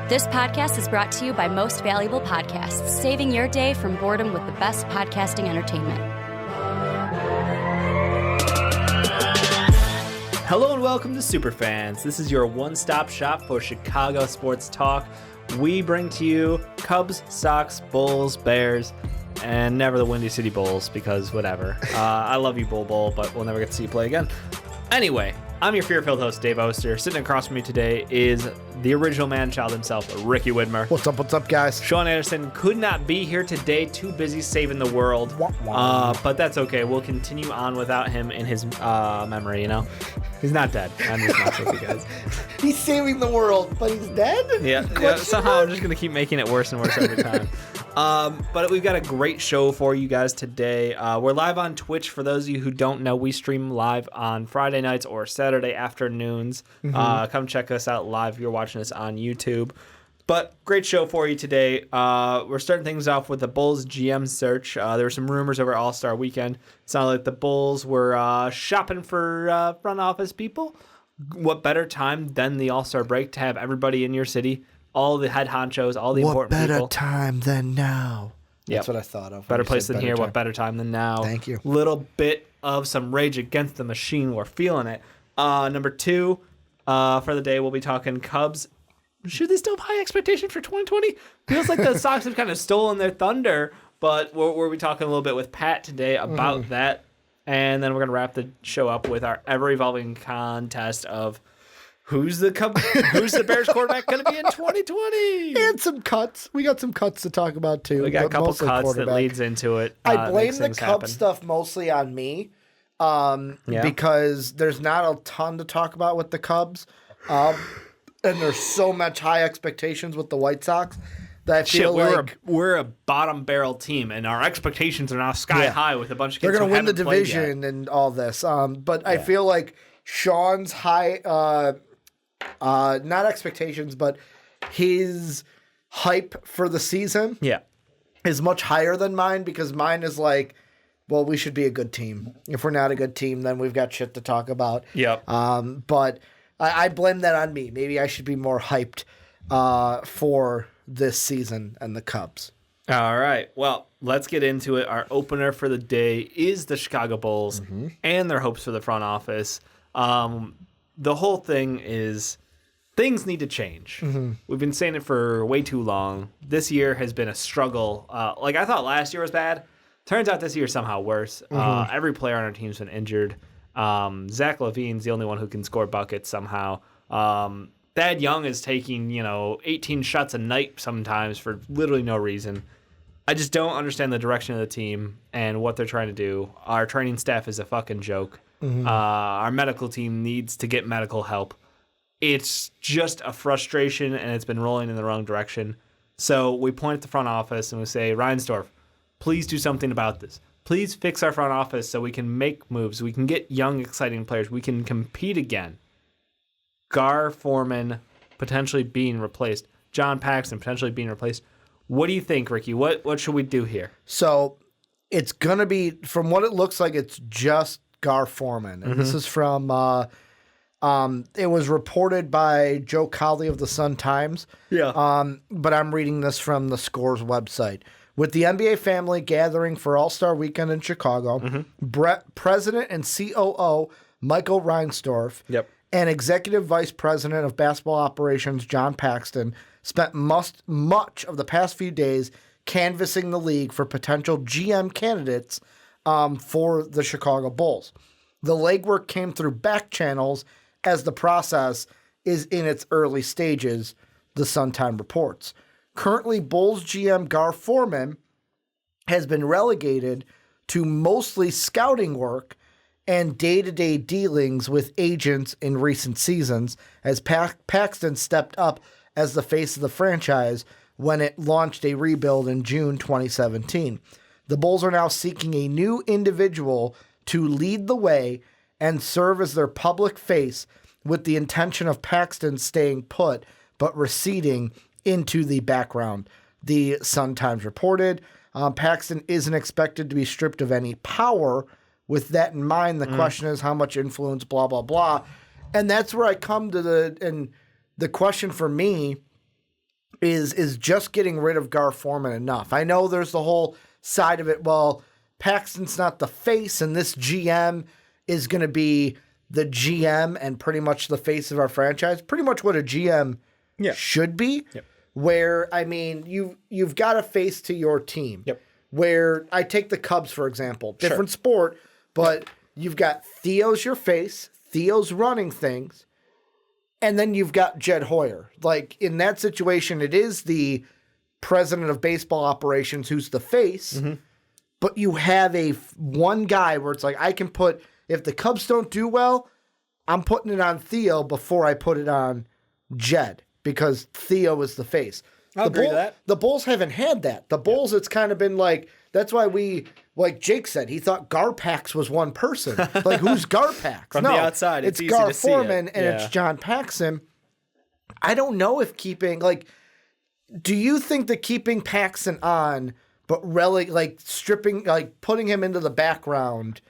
This podcast is brought to you by Most Valuable Podcasts, saving your day from boredom with the best podcasting entertainment. Hello and welcome to Superfans. This is your one-stop shop for Chicago sports talk. We bring to you Cubs, Sox, Bulls, Bears, and never the Windy City Bulls because whatever. I love you, Bull, but we'll never get to see you play again. Anyway, I'm your fear-filled host, Dave Oster. Sitting across from me today is the original man-child himself, Ricky Widmer. What's up, guys? Sean Anderson could not be here today, too busy saving the world. But that's okay. We'll continue on without him in his memory, you know? He's not dead. I'm just messing with you guys. He's saving the world, but he's dead? Yeah, somehow I'm just going to keep making it worse and worse every time. But we've got a great show for you guys today. We're live on Twitch. For those of you who don't know, we stream live on Friday nights or Saturday afternoons. Come check us out live if you're watching us on YouTube. But great show for you today. We're starting things off with the Bulls GM search. There were some rumors over All-Star Weekend. It sounded like the Bulls were shopping for front office people. What better time than the All-Star break to have everybody in your city, all the head honchos, all the important people. What better time than now? Yep. That's what I thought of. Better place than here. What better time than now? Thank you. Little bit of some Rage Against the Machine. We're feeling it. Number two for the day, we'll be talking Cubs. Should they still have high expectations for 2020? Feels like the Sox have kind of stolen their thunder, but we'll be talking a little bit with Pat today about that. And then we're going to wrap the show up with our ever-evolving contest of who's the Bears quarterback going to be in 2020? And some cuts. We got some cuts to talk about, too. We got a couple cuts that leads into it. I blame the Cubs stuff mostly on me because there's not a ton to talk about with the Cubs. And there's so much high expectations with the White Sox that I feel like we're a bottom barrel team, and our expectations are now sky high with a bunch of kids. They're going to win the division and all this. But I feel like Sean's high, not expectations, but his hype for the season is much higher than mine because mine is like, well, we should be a good team. If we're not a good team, then we've got shit to talk about. Yep. But I blame that on me. Maybe I should be more hyped for this season and the Cubs. All right. Well, let's get into it. Our opener for the day is the Chicago Bulls and their hopes for the front office. The whole thing is things need to change. We've been saying it for way too long. This year has been a struggle. I thought last year was bad. Turns out this year is somehow worse. Every player on our team's been injured. Zach LaVine's the only one who can score buckets somehow. Thad Young is taking, 18 shots a night sometimes for literally no reason. I just don't understand the direction of the team and what they're trying to do. Our training staff is a fucking joke. Our medical team needs to get medical help. It's just a frustration, and it's been rolling in the wrong direction. So we point at the front office and we say, Reinsdorf, please do something about this. Please fix our front office so we can make moves. We can get young, exciting players. We can compete again. Gar Forman potentially being replaced. John Paxton potentially being replaced. What do you think, Ricky? What should we do here? So it's going to be, from what it looks like, it's just Gar Forman. And this is from, it was reported by Joe Colley of the Sun-Times. Yeah. But I'm reading this from the Scores website. With the NBA family gathering for All-Star Weekend in Chicago, President and COO Michael Reinsdorf and Executive Vice President of Basketball Operations John Paxton spent much of the past few days canvassing the league for potential GM candidates for the Chicago Bulls. The legwork came through back channels as the process is in its early stages, the Sun-Times reports. Currently, Bulls GM Gar Forman has been relegated to mostly scouting work and day-to-day dealings with agents in recent seasons as Paxton stepped up as the face of the franchise when it launched a rebuild in June 2017. The Bulls are now seeking a new individual to lead the way and serve as their public face with the intention of Paxton staying put but receding into the background, the Sun-Times reported. Paxton isn't expected to be stripped of any power. With that in mind, the question is how much influence, blah, blah, blah. And that's where I come to the question for me is just getting rid of Gar Forman enough. I know there's the whole side of it. Well, Paxton's not the face, and this GM is going to be the GM and pretty much the face of our franchise. Pretty much what a GM should be. Yep. Where, I mean, you've got a face to your team. Yep. Where I take the Cubs, for example. Different sport, but you've got Theo's your face. Theo's running things. And then you've got Jed Hoyer. Like, in that situation, it is the president of baseball operations who's the face. But you have one guy where it's like, I can put, if the Cubs don't do well, I'm putting it on Theo before I put it on Jed, because Theo is the face. I'll agree to that. The Bulls haven't had that. The Bulls, it's kind of been like, that's why like Jake said, he thought Garpax was one person. Like, who's Garpax? From the outside, it's easy Gar to see Forman it. and it's John Paxson. I don't know if do you think that keeping Paxson on, but really, like, stripping, like, putting him into the background,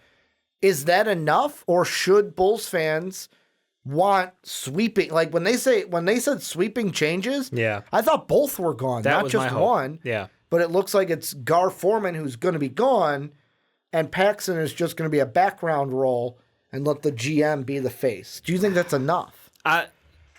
is that enough? Or should Bulls fans want sweeping? Like, when they said sweeping changes, I thought both were gone, That not was just my hope. one. Yeah. But it looks like it's Gar Forman who's going to be gone, and Paxson is just going to be a background role and let the GM be the face. Do you think that's enough? I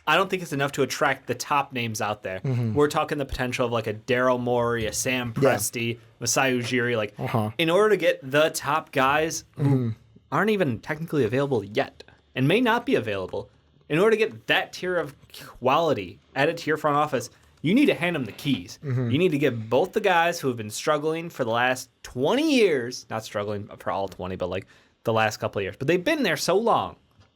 don't think it's enough to attract the top names out there. We're talking the potential of like a Daryl Morey, a Sam Presti, Masai Ujiri. Like, in order to get the top guys who aren't even technically available yet and may not be available, in order to get that tier of quality added to your front office, you need to hand them the keys. You need to give both the guys who have been struggling for the last 20 years, not struggling for all 20, but like the last couple of years, but they've been there so long.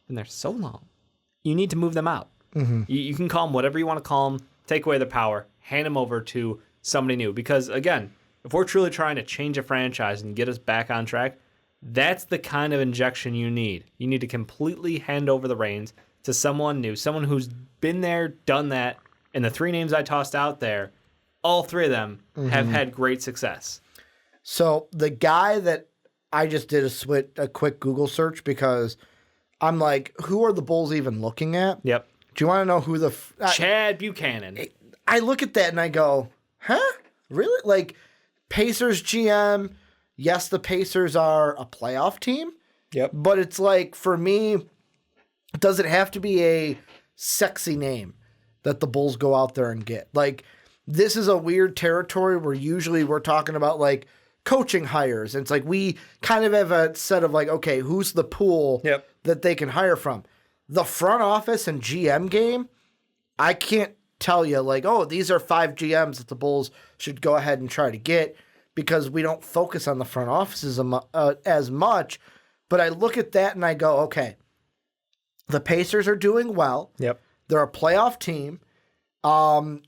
You need to move them out. You can call them whatever you want to call them, take away the power, hand them over to somebody new. Because, again, if we're truly trying to change a franchise and get us back on track, that's the kind of injection you need. You need to completely hand over the reins to someone new, someone who's been there, done that. And the three names I tossed out there, all three of them have had great success. So the guy that I just did a quick Google search because I'm like, who are the Bulls even looking at? Yep. Do you want to know who Chad Buchanan. I look at that and I go, huh? Really? Like, Pacers GM, yes, the Pacers are a playoff team. Yep. But it's like, for me, does it have to be a sexy name that the Bulls go out there and get? Like, this is a weird territory where usually we're talking about, like, coaching hires. And it's like, we kind of have a set of, like, okay, who's the pool that they can hire from? The front office and GM game, I can't tell you, like, oh, these are 5 GMs that the Bulls should go ahead and try to get, because we don't focus on the front offices as much. But I look at that and I go, okay, the Pacers are doing well. Yep. They're a playoff team.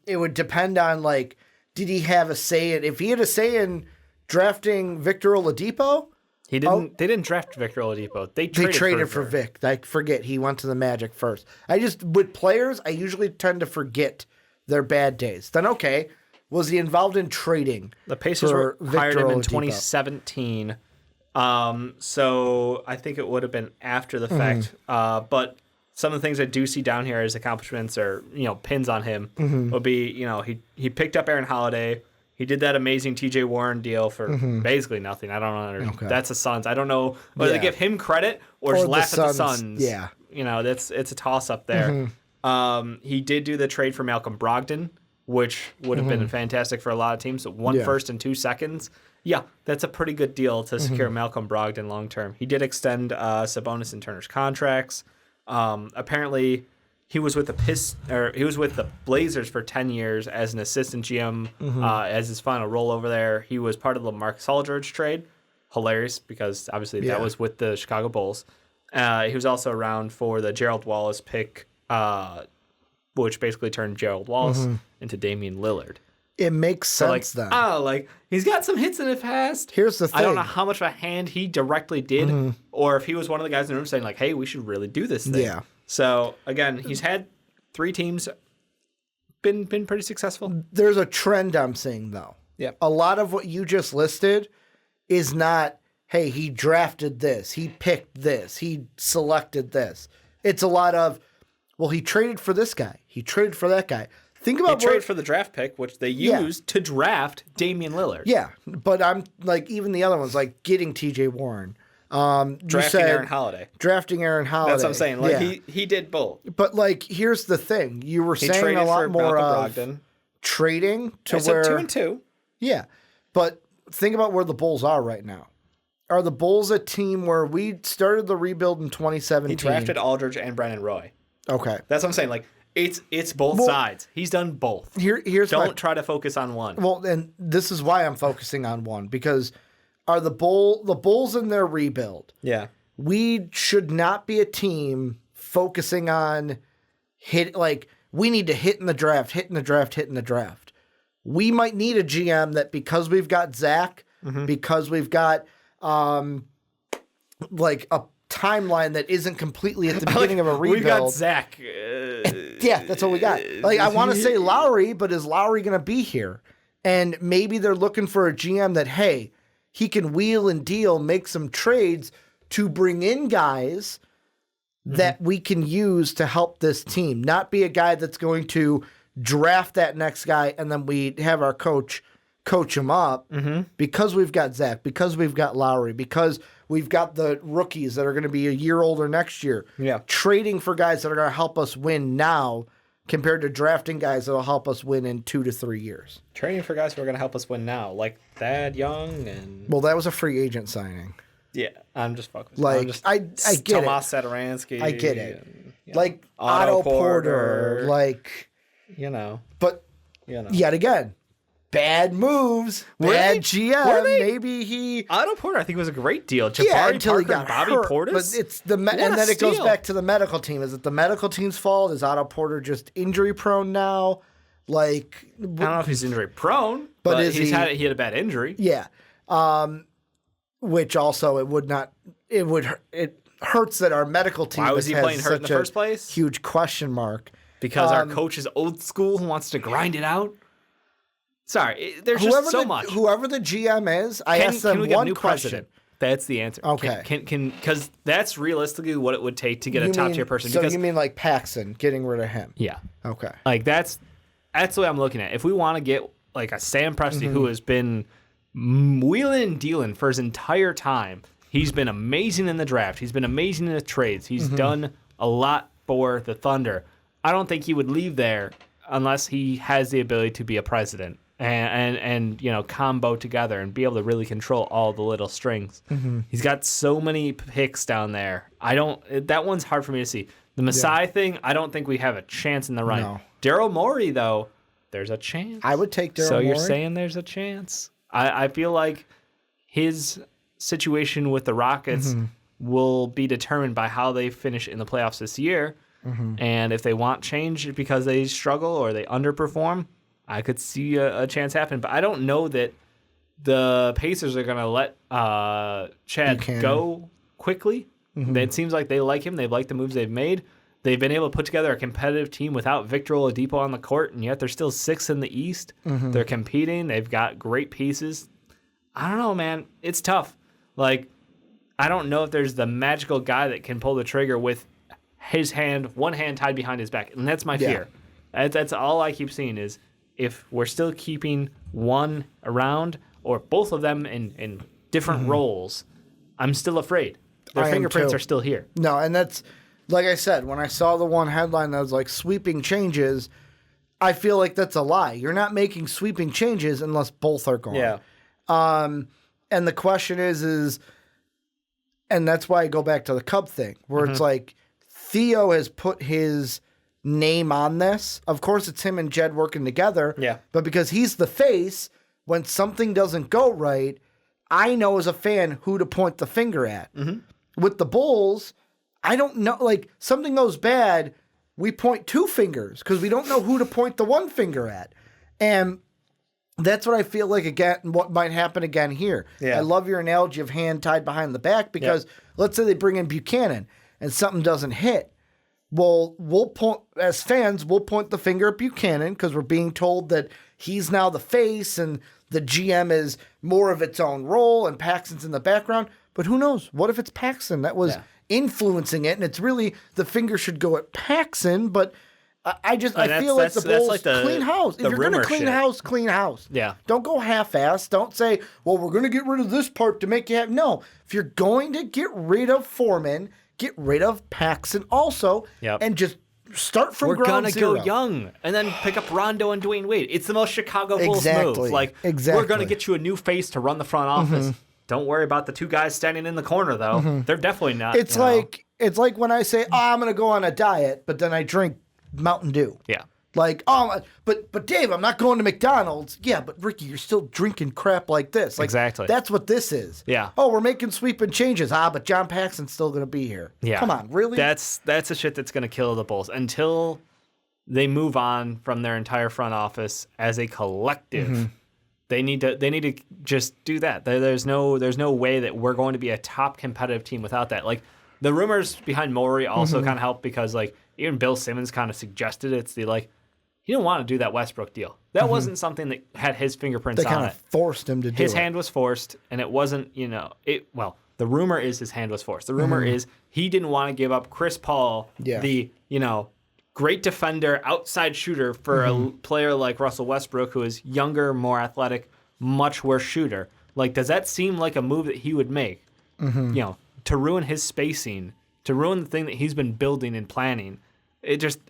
It would depend on, like, did he have a say in, if he had a say in drafting Victor Oladipo? They didn't draft Victor Oladipo. They traded for Vic. I forget. He went to the Magic first. With players, I usually tend to forget their bad days. Then, okay, was he involved in trading? The Pacers hired him in 2017. So I think it would have been after the fact. But some of the things I do see down here as accomplishments or, pins on him would be, he picked up Aaron Holiday. He did that amazing TJ Warren deal for basically nothing. I don't know. Okay. That's the Suns. I don't know whether they give him credit or just laugh at the Suns. Yeah. It's a toss-up there. He did do the trade for Malcolm Brogdon, which would have been fantastic for a lot of teams. So 1 first and 2 seconds. Yeah, that's a pretty good deal to secure Malcolm Brogdon long-term. He did extend Sabonis and Turner's contracts. Apparently, he was with the Blazers for 10 years as an assistant GM as his final role over there. He was part of the Marcus Aldridge trade. Hilarious, because obviously that was with the Chicago Bulls. He was also around for the Gerald Wallace pick, which basically turned Gerald Wallace into Damian Lillard. It makes sense then. He's got some hits in the past. Here's the thing. I don't know how much of a hand he directly did, or if he was one of the guys in the room saying, like, hey, we should really do this thing. Yeah. So, again, he's had 3 teams, been pretty successful. There's a trend I'm seeing, though. Yeah. A lot of what you just listed is not, hey, he drafted this, he picked this, he selected this. It's a lot of, well, he traded for this guy, he traded for that guy. think about they trade for the draft pick, which they used to draft Damian Lillard. Yeah, but I'm like even the other ones, like getting T.J. Warren, drafting Aaron Holiday. Drafting Aaron Holiday. That's what I'm saying. Like he did both. But like, here's the thing: you were saying a lot more of trading to where 2 and 2. Yeah, but think about where the Bulls are right now. Are the Bulls a team where we started the rebuild in 2017? He drafted Aldridge and Brandon Roy. Okay, that's what I'm saying. Like it's both sides. He's done both. Don't try to focus on one. Well, and this is why I'm focusing on one, because are the Bulls in their rebuild? Yeah, we should not be a team focusing on we need to hit in the draft. We might need a GM that, because we've got Zach, because we've got like a timeline that isn't completely at the beginning of a rebuild. We got Zach. Yeah, that's what we got. Like, I want to say Lowry, but is Lowry going to be here? And maybe they're looking for a GM that, hey, he can wheel and deal, make some trades to bring in guys that we can use to help this team. Not be a guy that's going to draft that next guy and then we have our coach him up because we've got Zach, because we've got Lowry, because we've got the rookies that are going to be a year older next year. Yeah. Trading for guys that are going to help us win now compared to drafting guys that will help us win in 2 to 3 years. Trading for guys who are going to help us win now, like Thad Young and... Well, that was a free agent signing. Yeah, I'm just focused. Like, I get Tomas Satoransky. I get it. And, like Otto Porter. Like... But yet again, bad moves, bad GM. Maybe he Otto Porter, I think, was a great deal. Jabari until Parker he got Bobby hurt. Portis. But it's and then it goes back to the medical team. Is it the medical team's fault? Is Otto Porter just injury prone now? Like, I don't know if he's injury prone, but he had a bad injury. Yeah, which also it hurts that our medical team. Why was he playing hurt in the first place? Huge question mark. Because our coach is old school and wants to grind it out? Sorry, there's just so much. Whoever the GM is, I asked them one question. President? That's the answer. Okay. Because that's realistically what it would take to get a top-tier person. So you mean like Paxson, getting rid of him? Yeah. Okay. Like, that's the way I'm looking at it. If we want to get like a Sam Presti who has been wheeling and dealing for his entire time, he's been amazing in the draft. He's been amazing in the trades. He's done a lot for the Thunder. I don't think he would leave there unless he has the ability to be a president and combo together and be able to really control all the little strings. He's got so many picks down there. That one's hard for me to see. The Masai thing, I don't think we have a chance in the run. No. Daryl Morey, though, there's a chance. I would take Daryl Morey. So Morey. you're saying there's a chance? I feel like his situation with the Rockets will be determined by how they finish in the playoffs this year. And if they want change because they struggle or they underperform, I could see a chance happen. But I don't know that the Pacers are going to let Chad go quickly. It seems like they like him. They like the moves they've made. They've been able to put together a competitive team without Victor Oladipo on the court, and yet they're still 6th in the East. They're competing. They've got great pieces. I don't know, man. It's tough. Like, I don't know if there's the magical guy that can pull the trigger with one hand tied behind his back. And that's my fear. That's all I keep seeing is if we're still keeping one around or both of them in different roles, I'm still afraid. Their fingerprints are still here. No, and that's, like I said, when I saw the one headline that was like sweeping changes, I feel like that's a lie. You're not making sweeping changes unless both are gone. Yeah. And the question is, and that's why I go back to the Cub thing, where it's like, Theo has put his name on this. Of course, it's him and Jed working together. Yeah. But because he's the face, when something doesn't go right, I know as a fan who to point the finger at. With the Bulls, I don't know. Like, something goes bad, we point 2 fingers because we don't know who to point the 1 finger at. And that's what I feel like, again, what might happen again here. Yeah. I love your analogy of hand tied behind the back because let's say they bring in Buchanan and something doesn't hit. Well, we'll point, as fans, we'll point the finger at Buchanan because we're being told that he's now the face and the GM is more of its own role and Paxson's in the background. But who knows? What if it's Paxson that was influencing it and it's really the finger should go at Paxson, but I feel like the Bulls like the, clean house. If you're going to clean house, clean house. Yeah. Don't go half-ass. Don't say, well, we're going to get rid of this part to make you happy. No. If you're going to get rid of Forman, get rid of Paxson also, and just start from ground zero. We're going to go young and then pick up Rondo and Dwayne Wade. It's the most Chicago Bulls move. Like, we're going to get you a new face to run the front office. Don't worry about the two guys standing in the corner, though. They're definitely not. It's like when I say, I'm going to go on a diet, but then I drink Mountain Dew. Yeah. Like, but Dave, I'm not going to McDonald's. Yeah, but Ricky, you're still drinking crap like this. Like, exactly. That's what this is. Yeah. Oh, we're making sweeping changes. But John Paxson's still going to be here. Yeah. Come on, really? That's the shit that's going to kill the Bulls until they move on from their entire front office as a collective. They need to just do that. There's no way that we're going to be a top competitive team without that. Like, the rumors behind Morey also kind of help because, like, even Bill Simmons kind of suggested it's he didn't want to do that Westbrook deal. That wasn't something that had his fingerprints on it. They kind of forced him to do it. His hand was forced, and it wasn't, the rumor is his hand was forced. The rumor is he didn't want to give up Chris Paul, the, great defender, outside shooter for a player like Russell Westbrook, who is younger, more athletic, much worse shooter. Like, does that seem like a move that he would make? To ruin his spacing, to ruin the thing that he's been building and planning.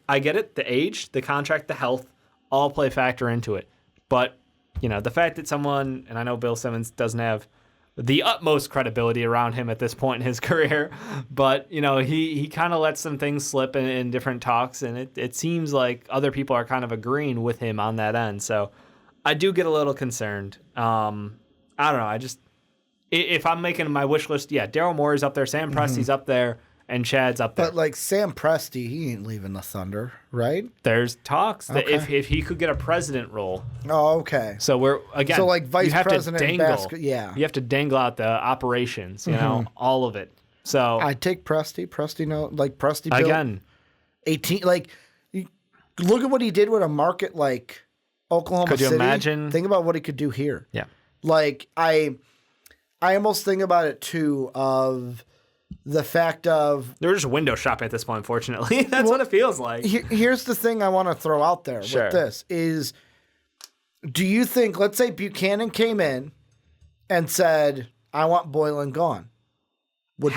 I get it, the age, the contract, the health, all play factor into it. But, the fact that someone, and I know Bill Simmons doesn't have the utmost credibility around him at this point in his career, but, he kind of lets some things slip in different talks, and it seems like other people are kind of agreeing with him on that end. So I do get a little concerned. I don't know, if I'm making my wish list, Daryl Morey's up there, Sam Presti's up there, and Chad's up there. But, like, Sam Presti, he ain't leaving the Thunder, right? There's talks that if he could get a president role. Oh, okay. So we're, again, so like vice you have president to dangle. You have to dangle out the operations, all of it. So I take Presti. Presti built again 18. Like, look at what he did with a market like Oklahoma City. Could you imagine? Think about what he could do here. Yeah. Like, I almost think about it too of the fact of they're just window shopping at this point. Unfortunately, that's what it feels like. Here's the thing I want to throw out there with this is: do you think, let's say Buchanan came in and said, "I want Boylan gone"? Would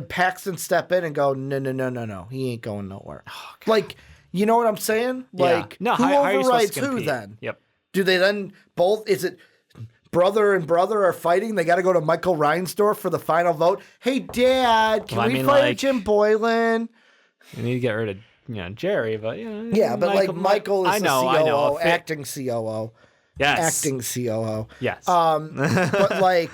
Paxson step in and go, "No, he ain't going nowhere"? Oh, like, you know what I'm saying? Like, no, who how overrides who then? Yep. Do they then both? Is it brother and brother are fighting? They got to go to Michael Reinsdorf for the final vote. Hey, Dad, can we fire Jim Boylan? You need to get rid of Jerry, but but Michael is the COO, acting COO. Yes, acting COO. Yes. But like,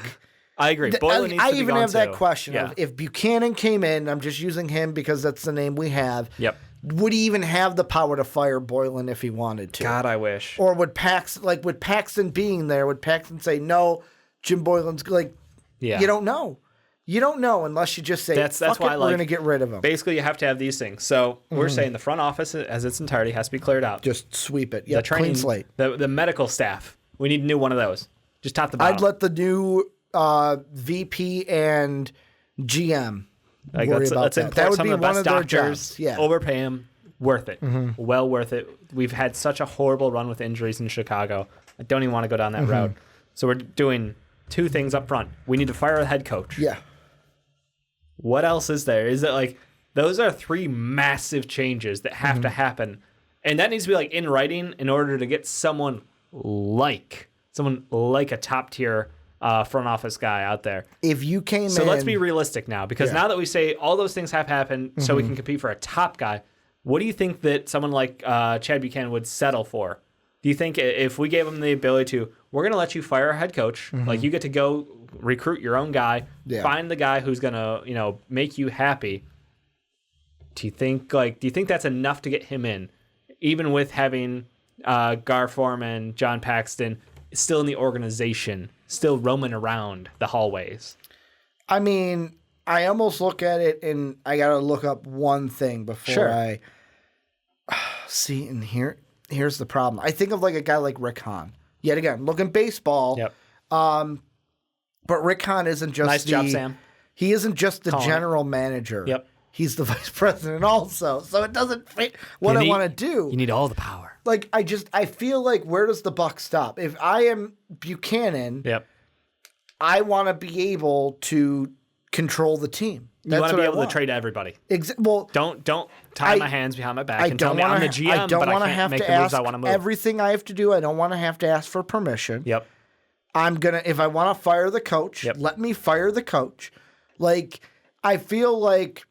I agree. Boylan needs I to be even gone have that too. question of if Buchanan came in. I'm just using him because that's the name we have. Yep. Would he even have the power to fire Boylan if he wanted to? God, I wish. Or would Paxson being there, would Paxson say, no, Jim Boylan's like, you don't know. You don't know unless you just say, that's why we're going to get rid of him. Basically, you have to have these things. So we're saying the front office as its entirety has to be cleared out. Just sweep it. The training, clean slate. The medical staff. We need a new one of those. Just top to bottom. I'd let the new VP and GM worry about that. That would be one of their jobs. Yeah. Overpay them. Worth it. Well worth it. We've had such a horrible run with injuries in Chicago. I don't even want to go down that route. So we're doing two things up front. We need to fire a head coach. Yeah. What else is there? Is it like those are three massive changes that have to happen, and that needs to be like in writing in order to get someone like a top tier front office guy out there. If you came in, so let's be realistic now, because now that we say all those things have happened, so we can compete for a top guy. What do you think that someone like Chad Buchanan would settle for? Do you think if we gave him the ability to, we're going to let you fire a head coach, like you get to go recruit your own guy, find the guy who's going to, make you happy. Do you think that's enough to get him in, even with having Gar Forman, John Paxson still in the organization, still roaming around the hallways? I mean, I almost look at it and I got to look up one thing before I see. And here's the problem. I think of like a guy like Rick Hahn. Yet again, look in baseball. Yep. But Rick Hahn isn't just nice job, Sam. He isn't just the general manager. Yep. he's the vice president also. So it doesn't fit what I want to do. You need all the power. Like, I feel like, where does the buck stop? If I am Buchanan, I want to be able to control the team. You want to be able to trade everybody. Well, don't tie my hands behind my back and tell me I'm the GM, I don't but want I to can't have make to the moves ask I want to move. everything I have to do. I don't want to have to ask for permission. Yep. If I want to fire the coach, let me fire the coach. Like, I feel like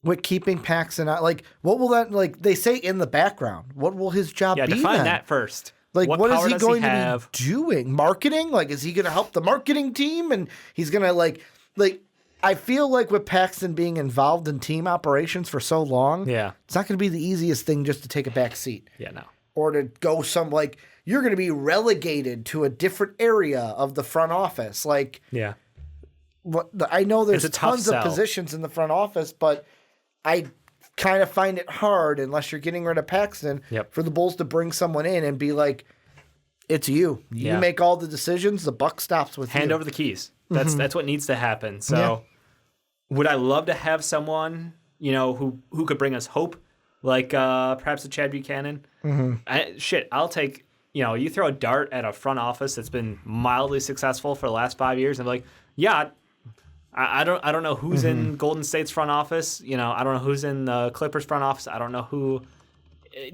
with keeping Paxton out, like, what will that, like, they say in the background, what will his job be? Yeah, define then? that first. Like, what is he going to be doing? Marketing? Like, is he going to help the marketing team? And he's going to, like, I feel like with Paxton being involved in team operations for so long, it's not going to be the easiest thing just to take a back seat. Yeah, no. Or to go you're going to be relegated to a different area of the front office. Like, I know there's tons of positions in the front office, but I kind of find it hard, unless you're getting rid of Paxton, for the Bulls to bring someone in and be like, it's you. You make all the decisions. The buck stops with you. Hand over the keys. That's what needs to happen. So would I love to have someone, who could bring us hope, like perhaps a Chad Buchanan? I'll take, you throw a dart at a front office that's been mildly successful for the last 5 years and be like, I don't know who's in Golden State's front office. I don't know who's in the Clippers front office. I don't know who,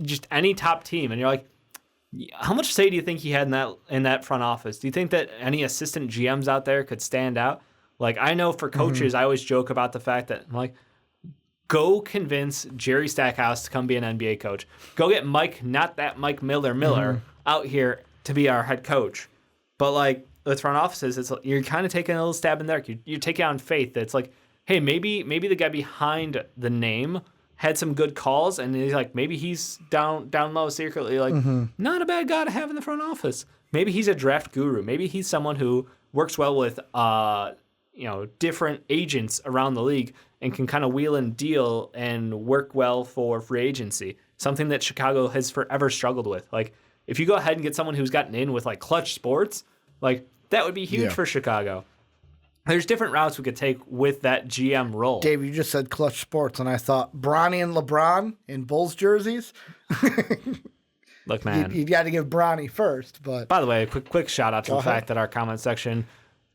just any top team. And you're like, how much say do you think he had in that front office? Do you think that any assistant GMs out there could stand out? Like, I know for coaches, I always joke about the fact that I'm like, go convince Jerry Stackhouse to come be an NBA coach. Go get Mike, not that Mike Miller out here to be our head coach. But like with front offices, you're kind of taking a little stab in there. You're taking on faith that it's like, hey, maybe the guy behind the name had some good calls, and he's like, maybe he's down low secretly, like, not a bad guy to have in the front office. Maybe he's a draft guru. Maybe he's someone who works well with different agents around the league and can kind of wheel and deal and work well for free agency. Something that Chicago has forever struggled with. Like, if you go ahead and get someone who's gotten in with like Clutch Sports, like, that would be huge for Chicago. There's different routes we could take with that GM role. Dave, you just said Clutch Sports, and I thought Bronny and LeBron in Bulls jerseys. Look, man. You got to give Bronny first. But by the way, quick shout out to the fact that our comment section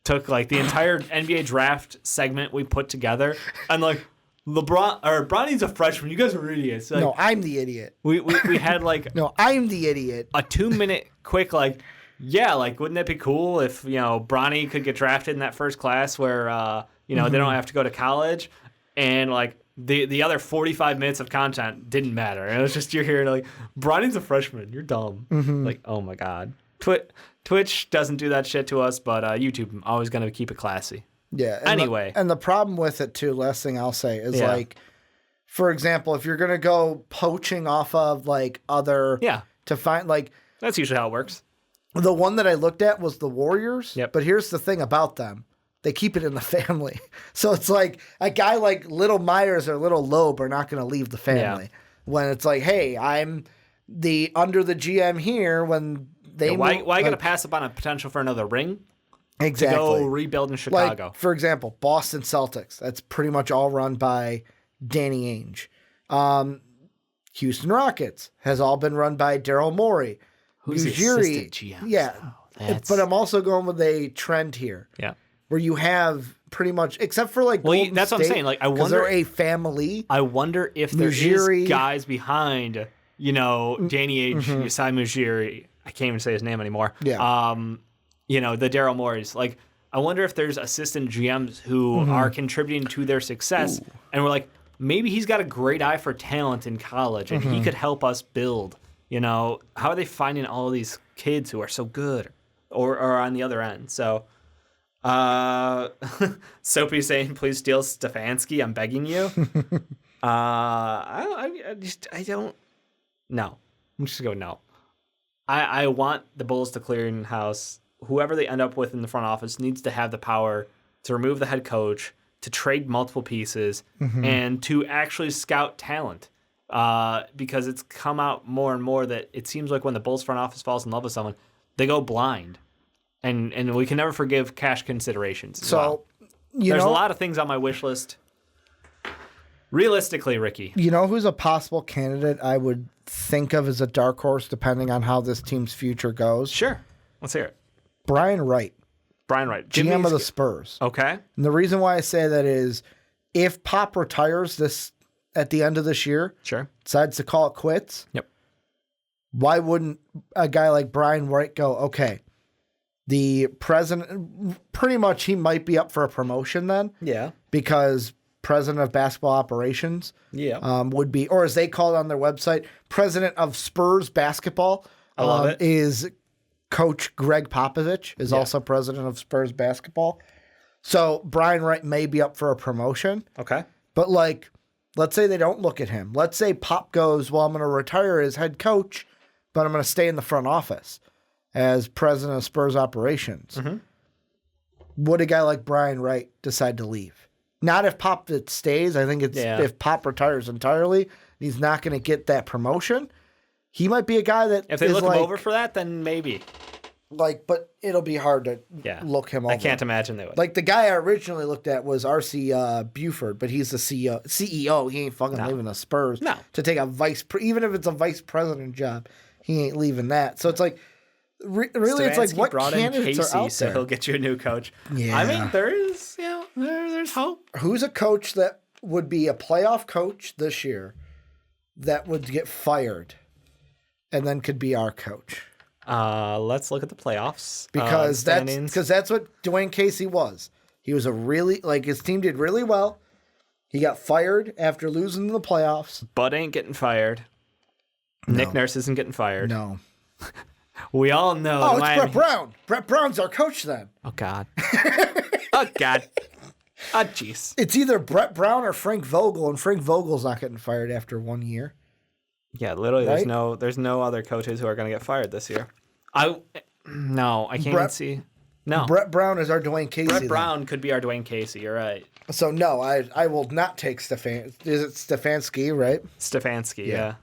took like the entire NBA draft segment we put together, and like Bronny's a freshman. You guys are idiots. Like, no, I'm the idiot. We had like no, I'm the idiot. A 2-minute quick like. Yeah, like, wouldn't that be cool if, Bronny could get drafted in that first class where, they don't have to go to college, and, like, the other 45 minutes of content didn't matter. And it was just, you're hearing, like, Bronny's a freshman. You're dumb. Like, oh, my God. Twitch doesn't do that shit to us, but YouTube, always going to keep it classy. Yeah. Anyway. And the problem with it, too, last thing I'll say, is, like, for example, if you're going to go poaching off of, like, other... Yeah. To find, like... That's usually how it works. The one that I looked at was the Warriors. Yep. But here's the thing about them. They keep it in the family. So it's like a guy like Little Myers or Little Loeb are not going to leave the family. Yeah. When it's like, hey, I'm under the GM here when they why got to pass up on a potential for another ring? Exactly. To go rebuild in Chicago. Like, for example, Boston Celtics. That's pretty much all run by Danny Ainge. Houston Rockets has all been run by Daryl Morey. Who's the assistant GM? Yeah. But I'm also going with a trend here. Yeah. Where you have pretty much, except for like Golden State, what I'm saying. Like, I wonder, they're a family. I wonder if there is guys behind, Danny Ainge, Yasai Mujiri. I can't even say his name anymore. Yeah. The Daryl Moreys. Like, I wonder if there's assistant GMs who are contributing to their success, and we're like, maybe he's got a great eye for talent in college, and he could help us build. How are they finding all of these kids who are so good or on the other end? So, Soapy saying, please steal Stefanski. I'm begging you. I don't. No. I'm just going to go no. I want the Bulls to clear in house. Whoever they end up with in the front office needs to have the power to remove the head coach, to trade multiple pieces, and to actually scout talent. Because it's come out more and more that it seems like when the Bulls front office falls in love with someone, they go blind, and we can never forgive cash considerations. So, there's a lot of things on my wish list. Realistically, Ricky. You know who's a possible candidate I would think of as a dark horse depending on how this team's future goes? Sure. Let's hear it. Brian Wright. Brian Wright. GM of the Spurs. Okay. And the reason why I say that is if Pop retires this at the end of this year, Sure. decides to call it quits, Yep. why wouldn't a guy like Brian Wright go, okay, the president, pretty much he might be up for a promotion then Yeah. because president of basketball operations would be, or as they call it on their website, president of Spurs basketball I love it. is Coach Greg Popovich is also president of Spurs basketball. So Brian Wright may be up for a promotion. Okay. But like, let's say they don't look at him. Let's say Pop goes, well, I'm going to retire as head coach, but I'm going to stay in the front office as president of Spurs operations. Mm-hmm. Would a guy like Brian Wright decide to leave? Not if Pop stays. I think it's if Pop retires entirely, he's not going to get that promotion. He might be a guy that if they look him over for that, then maybe. But it'll be hard to look him over. I can't imagine they would. Like the guy I originally looked at was R.C. Buford, but he's the CEO. He ain't fucking leaving the Spurs to take a even if it's a vice president job, he ain't leaving that. So it's like, really, it's like what candidates are out there? So he'll get you a new coach. Yeah. I mean, there's hope. Who's a coach that would be a playoff coach this year that would get fired and then could be our coach? Let's look at the playoffs. Because that's what Dwayne Casey was. He was his team did really well. He got fired after losing the playoffs. Bud ain't getting fired. No. Nick Nurse isn't getting fired. No. We all know. Oh, it's Brett Brown. Brett Brown's our coach then. Oh, God. Oh, God. Oh, jeez. It's either Brett Brown or Frank Vogel, and Frank Vogel's not getting fired after 1 year. Yeah, literally, right? there's no other coaches who are going to get fired this year. I can't even see. No. Brett Brown is our Dwayne Casey. Brett Brown could be our Dwayne Casey. You're right. So, no, I will not take Stefan. Is it Stefanski, right? Stefanski, yeah.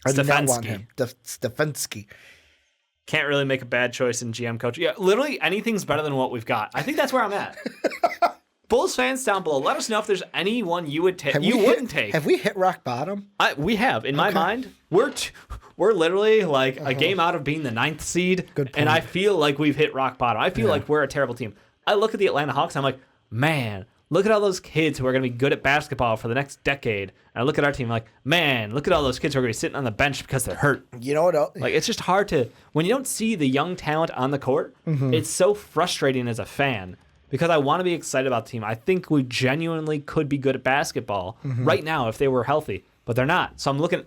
I do not want him. Stefanski. Can't really make a bad choice in GM coach. Yeah, literally anything's better than what we've got. I think that's where I'm at. Bulls fans down below, let us know if there's anyone you would take. Wouldn't take. Have we hit rock bottom? We have. In my mind, we're literally like a game out of being the 9th seed, and I feel like we've hit rock bottom. I feel like we're a terrible team. I look at the Atlanta Hawks, and I'm like, man, look at all those kids who are going to be good at basketball for the next decade. And I look at our team, like, man, look at all those kids who are going to be sitting on the bench because they're hurt. You know what? Like, it's just hard to, when you don't see the young talent on the court, it's so frustrating as a fan. Because I want to be excited about the team. I think we genuinely could be good at basketball right now if they were healthy. But they're not. So I'm looking,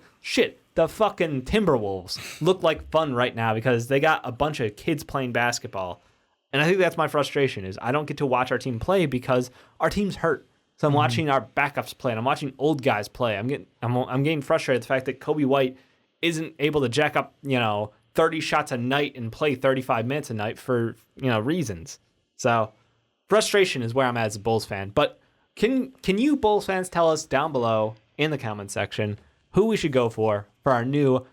the fucking Timberwolves look like fun right now because they got a bunch of kids playing basketball. And I think that's my frustration is I don't get to watch our team play because our team's hurt. So I'm watching our backups play and I'm watching old guys play. I'm getting frustrated at the fact that Kobe White isn't able to jack up, 30 shots a night and play 35 minutes a night for, reasons. So frustration is where I'm at as a Bulls fan. But can you Bulls fans tell us down below in the comment section who we should go for our new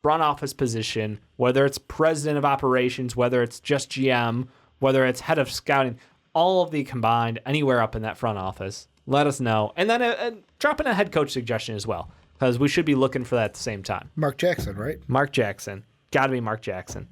front office position, whether it's president of operations, whether it's just GM, whether it's head of scouting, all of the combined, anywhere up in that front office. Let us know. And then drop in a head coach suggestion as well, because we should be looking for that at the same time. Mark Jackson, right? Mark Jackson. Got to be Mark Jackson.